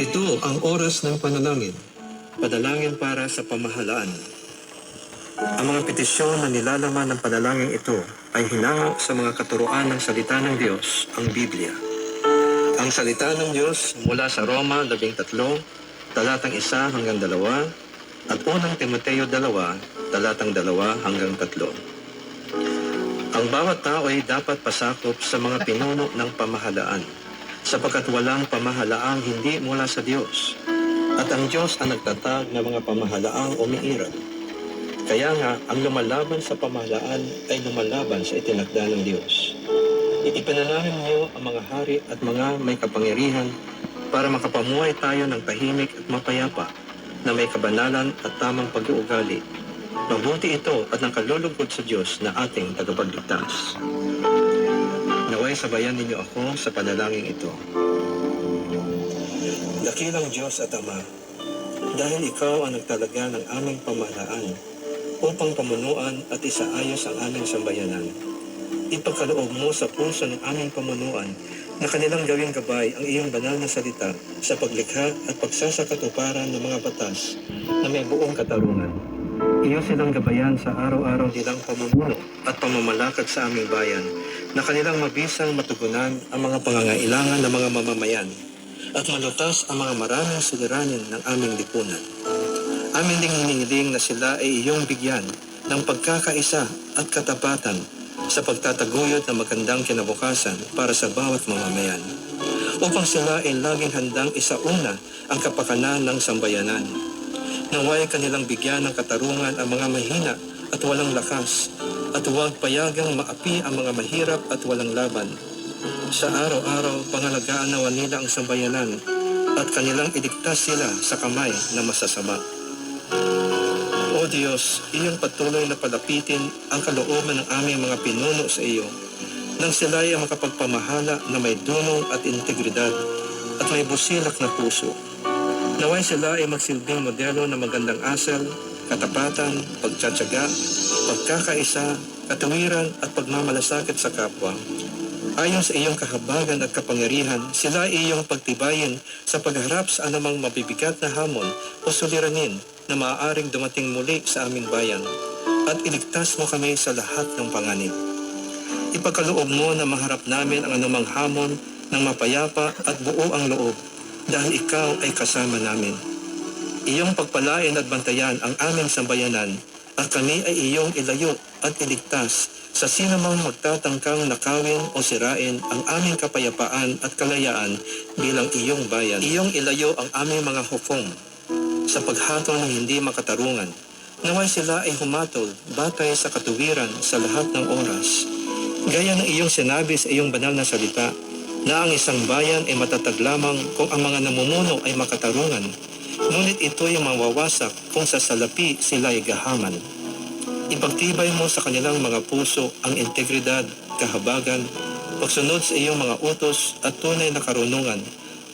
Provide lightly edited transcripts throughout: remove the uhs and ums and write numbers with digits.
Ito ang oras ng panalangin. Panalangin para sa pamahalaan. Ang mga petisyon na nilalaman ng panalangin ito ay hinango sa mga katuruan ng salita ng Diyos, ang Biblia. Ang salita ng Diyos mula sa Roma 13, talatang 1 hanggang 2, at unang Timoteo 2, talatang 2 hanggang 3. Ang bawat tao ay dapat pasakop sa mga pinuno ng pamahalaan, sapagkat walang pamahalaang hindi mula sa Diyos, at ang Diyos ang nagtatag ng mga pamahalaang umiiral. Kaya nga, ang lumalaban sa pamahalaan ay lumalaban sa itinakda ng Diyos. Ipinalangin niyo ang mga hari at mga may kapangyarihan para makapamuhay tayo ng tahimik at mapayapa na may kabanalan at tamang pag-uugali. Mabuti ito at nakalulugod sa Diyos na ating tagapagligtas. Naway sabayan ninyo ako sa panalangin ito. Dakilang Diyos at Ama, dahil Ikaw ang nagtalaga ng aming pamahalaan upang pamunuan at isaayos ang aming sambayanan, ipagkaloob mo sa puso ng aming pamunuan na kanilang gawing gabay ang iyong banal na salita sa paglikha at pagsasakatuparan ng mga batas na may buong katarungan. Iyo silang gabayan sa araw-araw nilang pamumuno at pamamalakad sa aming bayan na kanilang mabisang matugunan ang mga pangangailangan ng mga mamamayan at malutas ang mga maraming suliranin ng aming lipunan. Amin ding hinihiling na sila ay iyong bigyan ng pagkakaisa at katapatan sa pagtataguyod ng magandang kinabukasan para sa bawat mamamayan, upang sila ay laging handang isauna ang kapakanan ng sambayanan. Naway kanilang bigyan ng katarungan ang mga mahina at walang lakas, at huwag payagang maapi ang mga mahirap at walang laban. Sa araw-araw, pangalagaan nawa nila ang sambayanan at kanilang iligtas sila sa kamay na masasama. O Diyos, iyong patuloy na palapitin ang kalooban ng aming mga pinuno sa iyo nang sila ay makapagpamahala na may dunong at integridad at may busilak na puso. Naway sila ay magsilbing modelo ng magandang asal, katapatan, pagtsatsaga, pagkakaisa, katuwiran at pagmamalasakit sa kapwa. Ayon sa iyong kahabagan at kapangyarihan, sila ay iyong pagtibayin sa pagharap sa anumang mabibigat na hamon o suliranin na maaaring dumating muli sa aming bayan, at iligtas mo kami sa lahat ng panganib. Ipagkaloob mo na maharap namin ang anumang hamon ng mapayapa at buo ang loob, dahil ikaw ay kasama namin. Iyong pagpalain at bantayan ang aming sambayanan, at kami ay iyong ilayo at iligtas sa sino mang magtatangkang nakawin o sirain ang aming kapayapaan at kalayaan bilang iyong bayan. Iyong ilayo ang aming mga hukom sa paghatol ng hindi makatarungan. Naway sila ay humatol batay sa katuwiran sa lahat ng oras. Gaya ng iyong sinabi sa iyong banal na salita, na ang isang bayan ay matatag lamang kung ang mga namumuno ay makatarungan. Ngunit ito ay mawawasak kung sa salapi sila ay gahaman. Ipagtibay mo sa kanilang mga puso ang integridad, kahabagan, pagsunod sa iyong mga utos at tunay na karunungan,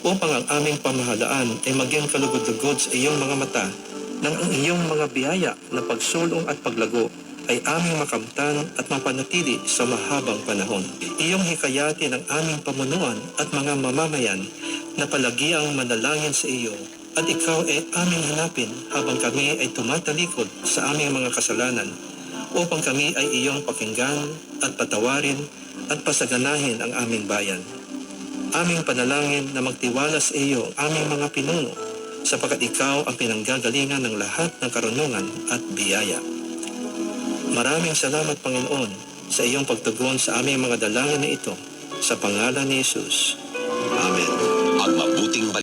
upang ang aming pamahalaan ay maging kalugod-lugod sa iyong mga mata, nang ang iyong mga biyaya na pagsulong at paglago ay aming makamtan at mapanatili sa mahabang panahon. Iyong hikayati ng aming pamunuan at mga mamamayan na palagi ang manalangin sa iyo, at ikaw ay aming hanapin habang kami ay tumatalikod sa aming mga kasalanan, upang kami ay iyong pakinggan at patawarin at pasaganahin ang aming bayan. Aming panalangin na magtiwala sa iyo ang aming mga pinuno, sapagkat ikaw ang pinanggagalingan ng lahat ng karunungan at biyaya. Maraming salamat, Panginoon, sa iyong pagtugon sa aming mga dalangin na ito, sa pangalan ni Jesus.